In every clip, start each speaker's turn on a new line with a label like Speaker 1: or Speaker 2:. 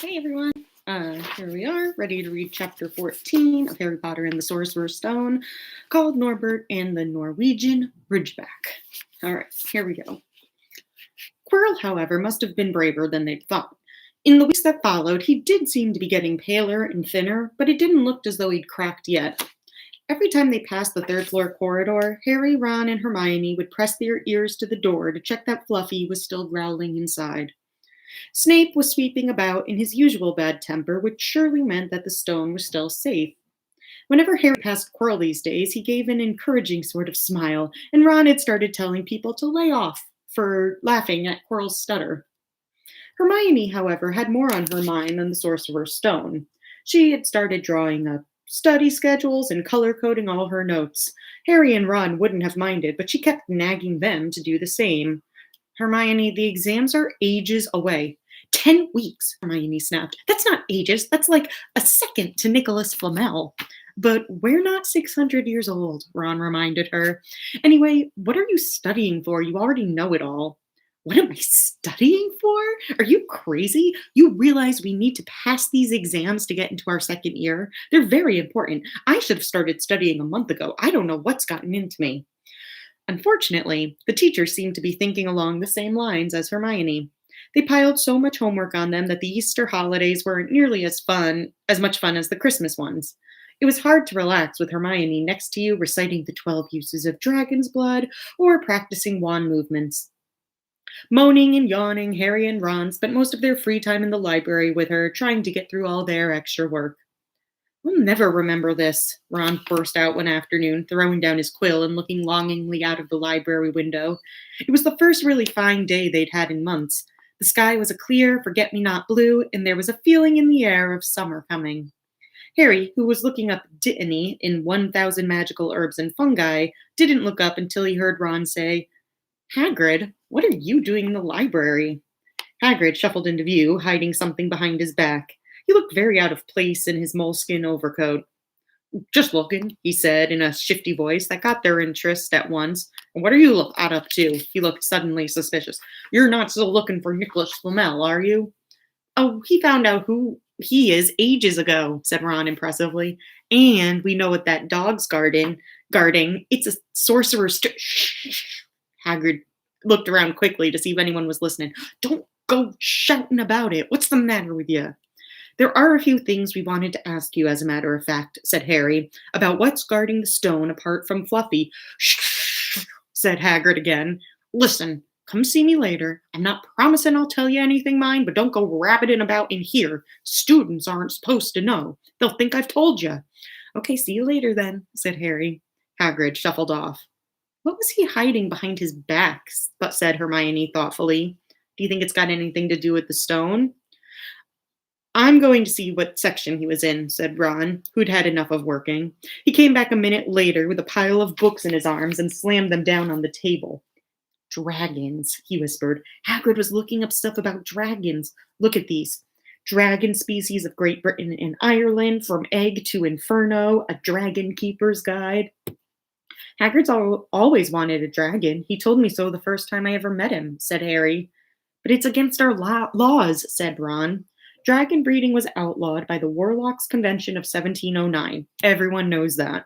Speaker 1: Hey everyone. Here we are, ready to read chapter 14 of Harry Potter and the Sorcerer's Stone, called Norbert and the Norwegian Ridgeback. All right, here we go. Quirrell, however, must have been braver than they'd thought. In the weeks that followed, he did seem to be getting paler and thinner, but it didn't look as though he'd cracked yet. Every time they passed the third floor corridor, Harry, Ron, and Hermione would press their ears to the door to check that Fluffy was still growling inside. Snape was sweeping about in his usual bad temper, which surely meant that the stone was still safe. Whenever Harry passed Quirrell these days, he gave an encouraging sort of smile, and Ron had started telling people to lay off for laughing at Quirrell's stutter. Hermione, however, had more on her mind than the Sorcerer's Stone. She had started drawing up study schedules and color coding all her notes. Harry and Ron wouldn't have minded, but she kept nagging them to do the same. Hermione, the exams are ages away. 10 weeks, Hermione snapped. That's not ages. That's like a second to Nicholas Flamel. But we're not 600 years old, Ron reminded her. Anyway, what are you studying for? You already know it all. What am I studying for? Are you crazy? You realize we need to pass these exams to get into our second year? They're very important. I should have started studying a month ago. I don't know what's gotten into me. Unfortunately, the teachers seemed to be thinking along the same lines as Hermione. They piled so much homework on them that the Easter holidays weren't nearly as much fun as the Christmas ones. It was hard to relax with Hermione next to you reciting the 12 uses of dragon's blood or practicing wand movements. Moaning and yawning, Harry and Ron spent most of their free time in the library with her, trying to get through all their extra work. We'll never remember this, Ron burst out one afternoon, throwing down his quill and looking longingly out of the library window. It was the first really fine day they'd had in months. The sky was a clear, forget-me-not blue, and there was a feeling in the air of summer coming. Harry, who was looking up dittany in 1,000 magical herbs and fungi, didn't look up until he heard Ron say, Hagrid, what are you doing in the library? Hagrid shuffled into view, hiding something behind his back. He looked very out of place in his moleskin overcoat. Just looking, he said in a shifty voice that got their interest at once. What are you up to? He looked suddenly suspicious. You're not still looking for Nicholas Flamel, are you? Oh, he found out who he is ages ago, said Ron impressively. And we know what that dog's guarding. It's a sorcerer's... Shh. Hagrid looked around quickly to see if anyone was listening. Don't go shouting about it. What's the matter with you? There are a few things we wanted to ask you, as a matter of fact, said Harry, about what's guarding the stone apart from Fluffy. Shh, said Hagrid again. Listen, come see me later. I'm not promising I'll tell you anything, mind, but don't go rabbiting about in here. Students aren't supposed to know. They'll think I've told you. Okay, see you later then, said Harry. Hagrid shuffled off. What was he hiding behind his back? Said Hermione thoughtfully. Do you think it's got anything to do with the stone? I'm going to see what section he was in, said Ron, who'd had enough of working. He came back a minute later with a pile of books in his arms and slammed them down on the table. Dragons, he whispered. Hagrid was looking up stuff about dragons. Look at these. Dragon species of Great Britain and Ireland, from egg to inferno, a dragon keeper's guide. Hagrid's always wanted a dragon. He told me so the first time I ever met him, said Harry. But it's against our laws, said Ron. Dragon breeding was outlawed by the Warlocks Convention of 1709. Everyone knows that.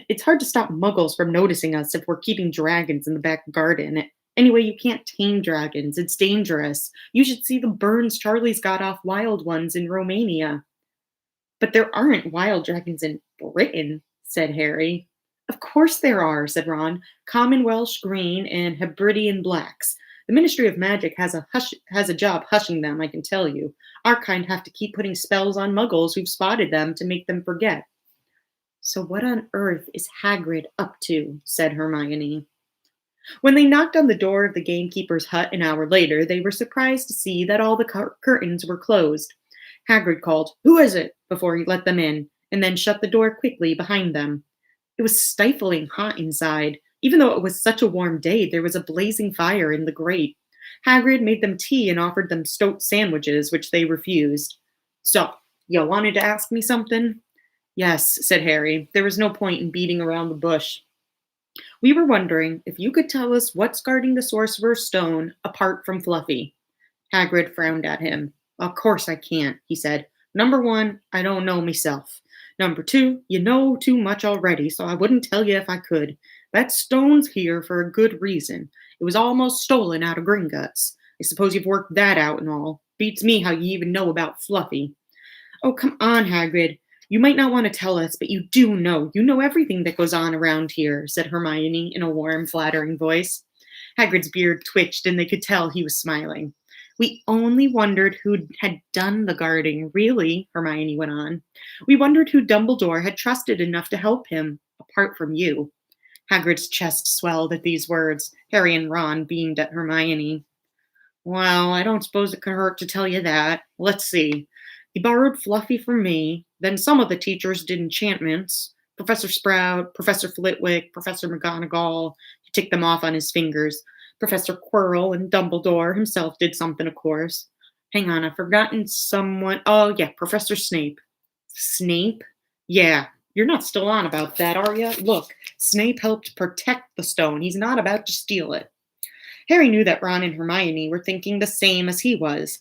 Speaker 1: It's hard to stop muggles from noticing us if we're keeping dragons in the back garden. Anyway, you can't tame dragons. It's dangerous. You should see the burns Charlie's got off wild ones in Romania. But there aren't wild dragons in Britain, said Harry. Of course there are, said Ron. Common Welsh green and Hebridean blacks. The Ministry of Magic has a job hushing them, I can tell you. Our kind have to keep putting spells on muggles who've spotted them to make them forget. So what on earth is Hagrid up to? Said Hermione. When they knocked on the door of the gamekeeper's hut an hour later, they were surprised to see that all the curtains were closed. Hagrid called, Who is it? Before he let them in, and then shut the door quickly behind them. It was stifling hot inside. Even though it was such a warm day, there was a blazing fire in the grate. Hagrid made them tea and offered them stoat sandwiches, which they refused. So, you wanted to ask me something? Yes, said Harry. There was no point in beating around the bush. We were wondering if you could tell us what's guarding the Sorcerer's Stone apart from Fluffy. Hagrid frowned at him. Of course I can't, he said. Number one, I don't know myself. Number two, you know too much already, so I wouldn't tell you if I could. That stone's here for a good reason. It was almost stolen out of Gringotts. I suppose you've worked that out and all. Beats me how you even know about Fluffy. Oh, come on, Hagrid. You might not want to tell us, but you do know. You know everything that goes on around here, said Hermione in a warm, flattering voice. Hagrid's beard twitched, and they could tell he was smiling. We only wondered who had done the guarding, really, Hermione went on. We wondered who Dumbledore had trusted enough to help him, apart from you. Hagrid's chest swelled at these words. Harry and Ron beamed at Hermione. Well, I don't suppose it could hurt to tell you that. Let's see. He borrowed Fluffy from me. Then some of the teachers did enchantments. Professor Sprout, Professor Flitwick, Professor McGonagall. He ticked them off on his fingers. Professor Quirrell and Dumbledore himself did something, of course. Hang on, I've forgotten someone. Oh, yeah, Professor Snape. Snape? Yeah, you're not still on about that, are you? Look, Snape helped protect the stone. He's not about to steal it. Harry knew that Ron and Hermione were thinking the same as he was.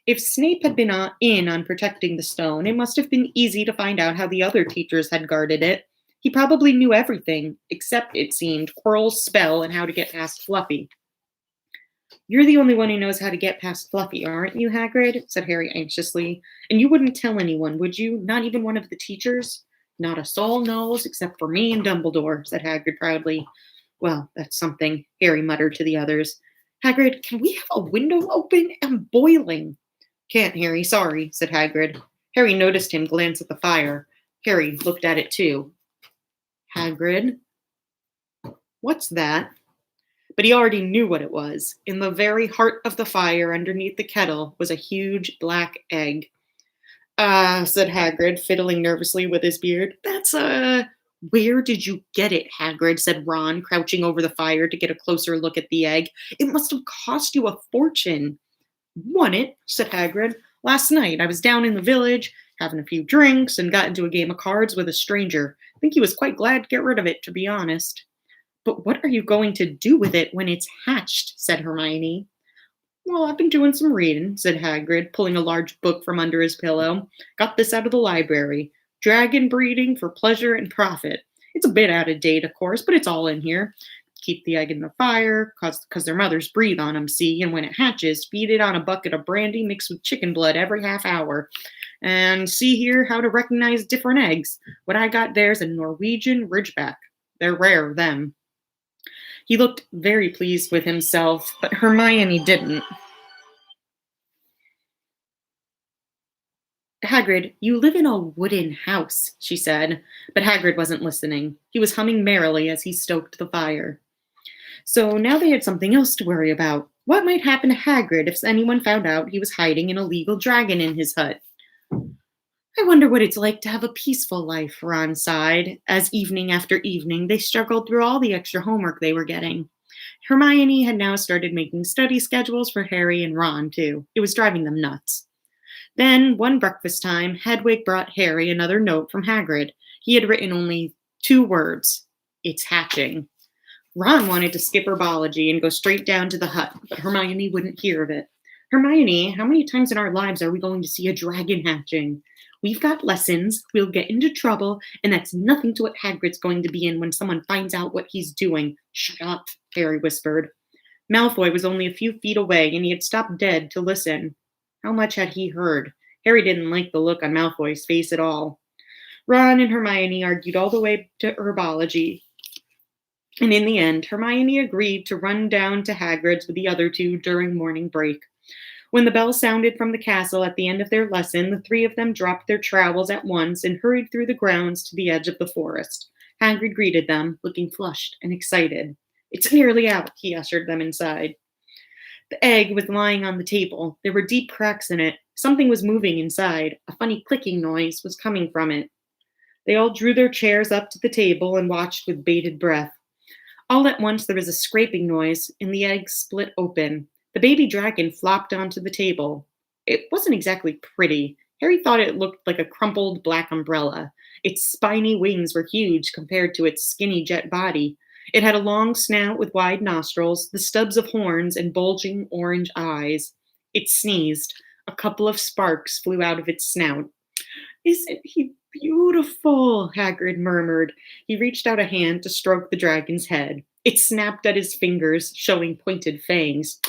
Speaker 1: If Snape had been in on protecting the stone, it must have been easy to find out how the other teachers had guarded it. He probably knew everything, except, it seemed, Quirrell's spell and how to get past Fluffy. You're the only one who knows how to get past Fluffy, aren't you, Hagrid? Said Harry anxiously. And you wouldn't tell anyone, would you? Not even one of the teachers? Not a soul knows, except for me and Dumbledore, said Hagrid proudly. Well, that's something, Harry muttered to the others. Hagrid, can we have a window open? I'm boiling. Can't, Harry, sorry, said Hagrid. Harry noticed him glance at the fire. Harry looked at it too. Hagrid? What's that? But he already knew what it was. In the very heart of the fire underneath the kettle was a huge black egg. Said Hagrid, fiddling nervously with his beard. That's Where did you get it, Hagrid? Said Ron, crouching over the fire to get a closer look at the egg. It must have cost you a fortune. Won it, said Hagrid. Last night I was down in the village, having a few drinks, and got into a game of cards with a stranger. I think he was quite glad to get rid of it, to be honest. But what are you going to do with it when it's hatched? Said Hermione. Well, I've been doing some reading, said Hagrid, pulling a large book from under his pillow. Got this out of the library. Dragon breeding for pleasure and profit. It's a bit out of date, of course, but it's all in here. Keep the egg in the fire, cause their mothers breathe on them, see? And when it hatches, feed it on a bucket of brandy mixed with chicken blood every half hour. And see here how to recognize different eggs. What I got there's a Norwegian Ridgeback. They're rare, them. He looked very pleased with himself, but Hermione didn't. Hagrid, you live in a wooden house, she said, but Hagrid wasn't listening. He was humming merrily as he stoked the fire. So now they had something else to worry about. What might happen to Hagrid if anyone found out he was hiding an illegal dragon in his hut? I wonder what it's like to have a peaceful life, Ron sighed, as evening after evening they struggled through all the extra homework they were getting. Hermione had now started making study schedules for Harry and Ron, too. It was driving them nuts. Then, one breakfast time, Hedwig brought Harry another note from Hagrid. He had written only 2 words. It's hatching. Ron wanted to skip herbology and go straight down to the hut, but Hermione wouldn't hear of it. Hermione, how many times in our lives are we going to see a dragon hatching? We've got lessons, we'll get into trouble, and that's nothing to what Hagrid's going to be in when someone finds out what he's doing. Shut up, Harry whispered. Malfoy was only a few feet away, and he had stopped dead to listen. How much had he heard? Harry didn't like the look on Malfoy's face at all. Ron and Hermione argued all the way to herbology, and in the end, Hermione agreed to run down to Hagrid's with the other 2 during morning break. When the bell sounded from the castle at the end of their lesson, the 3 of them dropped their trowels at once and hurried through the grounds to the edge of the forest. Hagrid greeted them, looking flushed and excited. It's nearly out, he ushered them inside. The egg was lying on the table. There were deep cracks in it. Something was moving inside. A funny clicking noise was coming from it. They all drew their chairs up to the table and watched with bated breath. All at once there was a scraping noise, and the egg split open. The baby dragon flopped onto the table. It wasn't exactly pretty. Harry thought it looked like a crumpled black umbrella. Its spiny wings were huge compared to its skinny jet body. It had a long snout with wide nostrils, the stubs of horns, and bulging orange eyes. It sneezed. A couple of sparks flew out of its snout. Isn't he beautiful? Hagrid murmured. He reached out a hand to stroke the dragon's head. It snapped at his fingers, showing pointed fangs.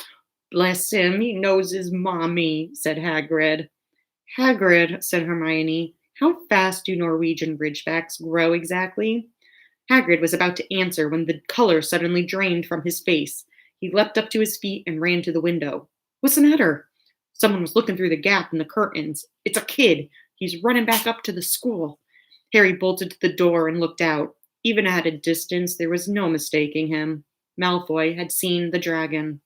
Speaker 1: Bless him, he knows his mommy, said Hagrid. Hagrid, said Hermione, how fast do Norwegian ridgebacks grow exactly? Hagrid was about to answer when the color suddenly drained from his face. He leapt up to his feet and ran to the window. What's the matter? Someone was looking through the gap in the curtains. It's a kid. He's running back up to the school. Harry bolted to the door and looked out. Even at a distance, there was no mistaking him. Malfoy had seen the dragon.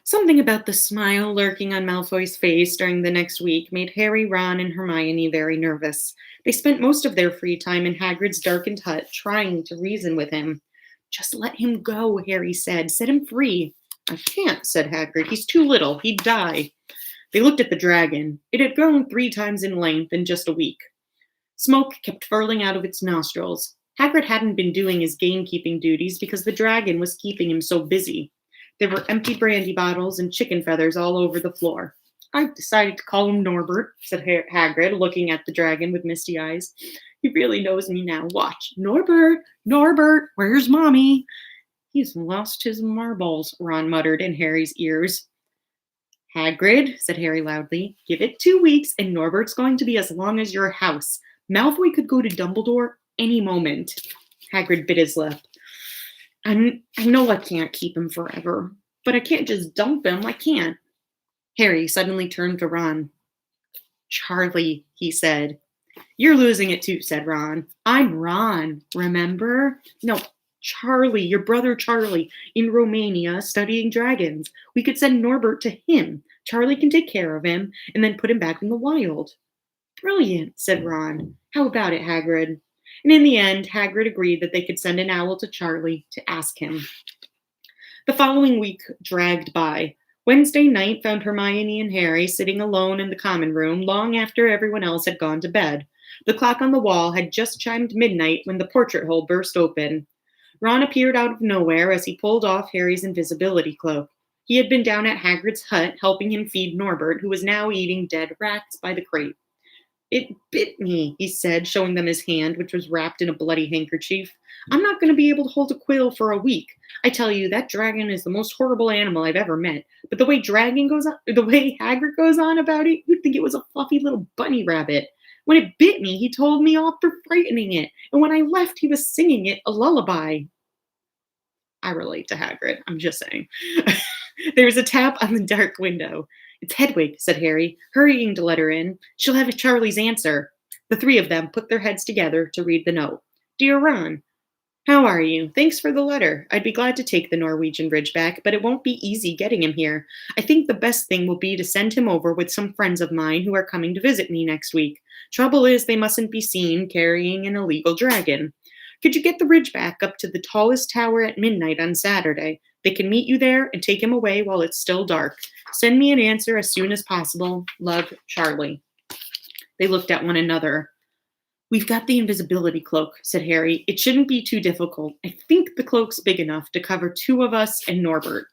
Speaker 1: Something about the smile lurking on Malfoy's face during the next week made Harry, Ron, and Hermione very nervous. They spent most of their free time in Hagrid's darkened hut, trying to reason with him. Just let him go, Harry said. Set him free. I can't, said Hagrid. He's too little. He'd die. They looked at the dragon. It had grown 3 times in length in just a week. Smoke kept furling out of its nostrils. Hagrid hadn't been doing his gamekeeping duties because the dragon was keeping him so busy. There were empty brandy bottles and chicken feathers all over the floor. I've decided to call him Norbert, said Hagrid, looking at the dragon with misty eyes. He really knows me now. Watch. Norbert! Norbert! Where's Mommy? He's lost his marbles, Ron muttered in Harry's ears. Hagrid, said Harry loudly, give it 2 weeks and Norbert's going to be as long as your house. Malfoy could go to Dumbledore any moment. Hagrid bit his lip. I know I can't keep him forever, but I can't just dump him. I can't. Harry suddenly turned to Ron. Charlie, he said. You're losing it too, said Ron. I'm Ron, remember? No, Charlie, your brother Charlie, in Romania studying dragons. We could send Norbert to him. Charlie can take care of him and then put him back in the wild. Brilliant, said Ron. How about it, Hagrid? And in the end, Hagrid agreed that they could send an owl to Charlie to ask him. The following week dragged by. Wednesday night found Hermione and Harry sitting alone in the common room long after everyone else had gone to bed. The clock on the wall had just chimed midnight when the portrait hole burst open. Ron appeared out of nowhere as he pulled off Harry's invisibility cloak. He had been down at Hagrid's hut helping him feed Norbert, who was now eating dead rats by the crate. It bit me, he said, showing them his hand, which was wrapped in a bloody handkerchief. I'm not going to be able to hold a quill for a week. I tell you, that dragon is the most horrible animal I've ever met. But the way Hagrid goes on about it, you'd think it was a fluffy little bunny rabbit. When it bit me, he told me off for frightening it. And when I left, he was singing it a lullaby. I relate to Hagrid, I'm just saying. There was a tap on the dark window. It's Hedwig, said Harry, hurrying to let her in. She'll have Charlie's answer. The 3 of them put their heads together to read the note. Dear Ron, how are you? Thanks for the letter. I'd be glad to take the Norwegian Ridgeback, but it won't be easy getting him here. I think the best thing will be to send him over with some friends of mine who are coming to visit me next week. Trouble is, they mustn't be seen carrying an illegal dragon. Could you get the Ridgeback up to the tallest tower at midnight on Saturday? They can meet you there and take him away while it's still dark. Send me an answer as soon as possible. Love, Charlie. They looked at one another. We've got the invisibility cloak, said Harry. It shouldn't be too difficult. I think the cloak's big enough to cover 2 of us and Norbert.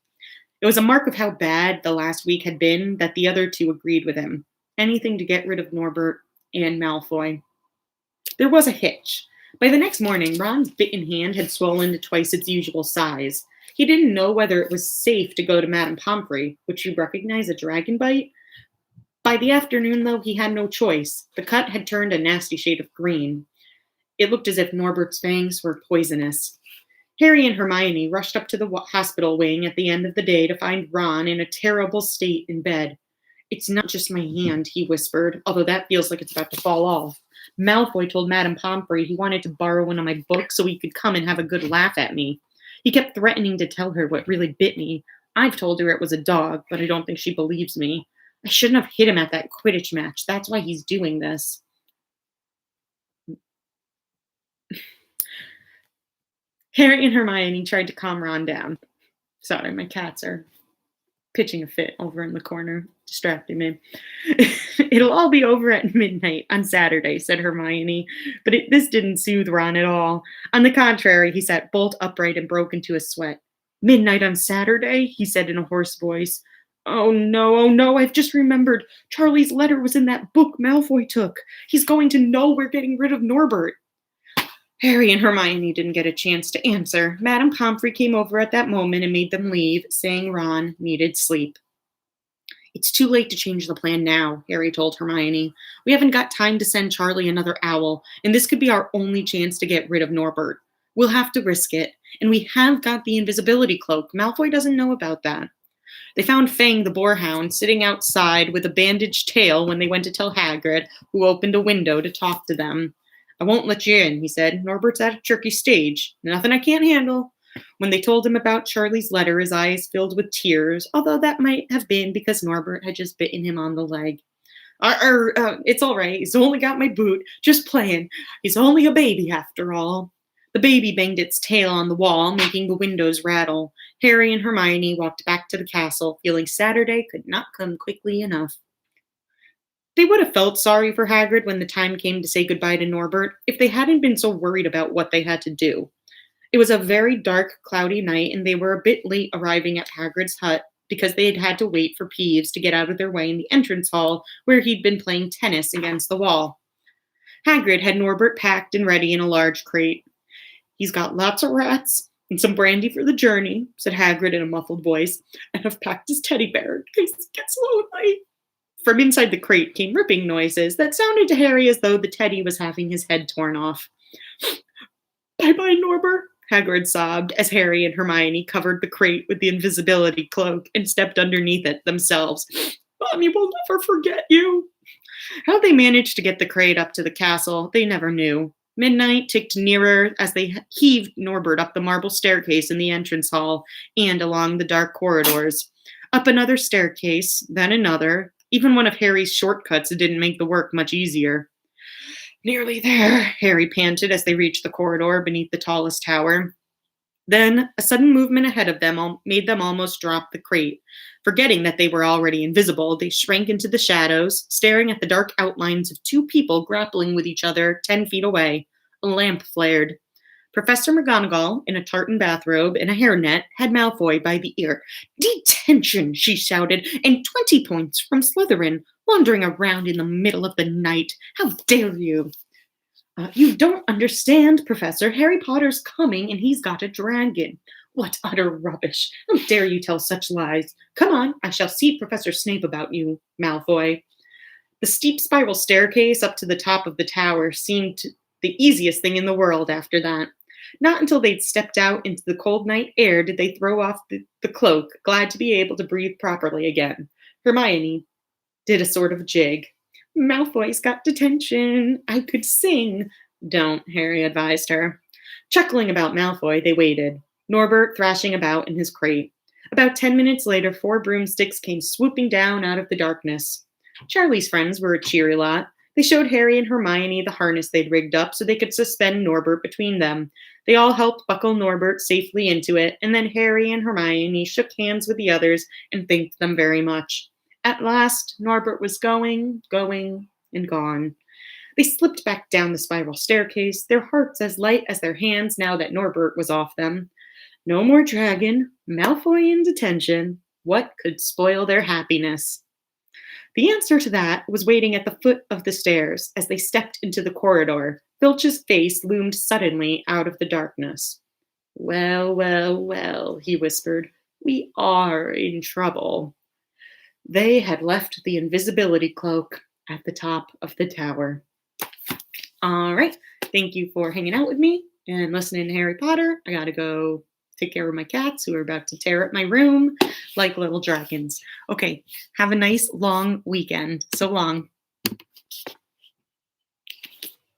Speaker 1: It was a mark of how bad the last week had been that the other 2 agreed with him. Anything to get rid of Norbert and Malfoy. There was a hitch. By the next morning, Ron's bitten hand had swollen to twice its usual size. He didn't know whether it was safe to go to Madame Pomfrey. Would she recognize a dragon bite? By the afternoon, though, he had no choice. The cut had turned a nasty shade of green. It looked as if Norbert's fangs were poisonous. Harry and Hermione rushed up to the hospital wing at the end of the day to find Ron in a terrible state in bed. It's not just my hand, he whispered, although that feels like it's about to fall off. Malfoy told Madame Pomfrey he wanted to borrow one of my books so he could come and have a good laugh at me. He kept threatening to tell her what really bit me. I've told her it was a dog, but I don't think she believes me. I shouldn't have hit him at that Quidditch match. That's why he's doing this. Harry and Hermione tried to calm Ron down. Sorry, my cats are pitching a fit over in the corner, distracting me. It'll all be over at midnight on Saturday, said Hermione, but this didn't soothe Ron at all. On the contrary, he sat bolt upright and broke into a sweat. Midnight on Saturday, he said in a hoarse voice. Oh no, I've just remembered. Charlie's letter was in that book Malfoy took. He's going to know we're getting rid of Norbert. Harry and Hermione didn't get a chance to answer. Madame Pomfrey came over at that moment and made them leave, saying Ron needed sleep. It's too late to change the plan now, Harry told Hermione. We haven't got time to send Charlie another owl, and this could be our only chance to get rid of Norbert. We'll have to risk it, and we have got the invisibility cloak. Malfoy doesn't know about that. They found Fang the boarhound sitting outside with a bandaged tail when they went to tell Hagrid, who opened a window to talk to them. I won't let you in, he said. Norbert's at a tricky stage. Nothing I can't handle. When they told him about Charlie's letter, his eyes filled with tears, although that might have been because Norbert had just bitten him on the leg. It's all right. He's only got my boot. Just playing. He's only a baby after all. The baby banged its tail on the wall, making the windows rattle. Harry and Hermione walked back to the castle, feeling Saturday could not come quickly enough. They would have felt sorry for Hagrid when the time came to say goodbye to Norbert if they hadn't been so worried about what they had to do. It was a very dark, cloudy night, and they were a bit late arriving at Hagrid's hut because they had to wait for Peeves to get out of their way in the entrance hall where he'd been playing tennis against the wall. Hagrid had Norbert packed and ready in a large crate. He's got lots of rats and some brandy for the journey, said Hagrid in a muffled voice, and I've packed his teddy bear in case he gets lonely. From inside the crate came ripping noises that sounded to Harry as though the teddy was having his head torn off. Bye-bye, Norbert, Hagrid sobbed as Harry and Hermione covered the crate with the invisibility cloak and stepped underneath it themselves. Mommy will never forget you. How they managed to get the crate up to the castle, they never knew. Midnight ticked nearer as they heaved Norbert up the marble staircase in the entrance hall and along the dark corridors. Up another staircase, then another. Even one of Harry's shortcuts didn't make the work much easier. Nearly there, Harry panted as they reached the corridor beneath the tallest tower. Then, a sudden movement ahead of them made them almost drop the crate. Forgetting that they were already invisible, they shrank into the shadows, staring at the dark outlines of two people grappling with each other 10 feet away. A lamp flared. Professor McGonagall, in a tartan bathrobe and a hairnet, had Malfoy by the ear. Detention, she shouted, and 20 points from Slytherin, wandering around in the middle of the night. How dare you? You don't understand, Professor. Harry Potter's coming, and he's got a dragon. What utter rubbish. How dare you tell such lies? Come on, I shall see Professor Snape about you, Malfoy. The steep spiral staircase up to the top of the tower seemed the easiest thing in the world after that. Not until they'd stepped out into the cold night air did they throw off the cloak, glad to be able to breathe properly again. Hermione did a sort of jig. Malfoy's got detention. I could sing. Don't, Harry advised her. Chuckling about Malfoy, they waited, Norbert thrashing about in his crate. About 10 minutes later, 4 broomsticks came swooping down out of the darkness. Charlie's friends were a cheery lot. They showed Harry and Hermione the harness they'd rigged up so they could suspend Norbert between them. They all helped buckle Norbert safely into it, and then Harry and Hermione shook hands with the others and thanked them very much. At last, Norbert was going, and gone. They slipped back down the spiral staircase, their hearts as light as their hands now that Norbert was off them. No more dragon, Malfoy in detention. What could spoil their happiness? The answer to that was waiting at the foot of the stairs as they stepped into the corridor. Filch's face loomed suddenly out of the darkness. Well, he whispered. We are in trouble. They had left the invisibility cloak at the top of the tower. All right. Thank you for hanging out with me and listening to Harry Potter. I gotta go take care of my cats who are about to tear up my room like little dragons. Okay. Have a nice long weekend. So long.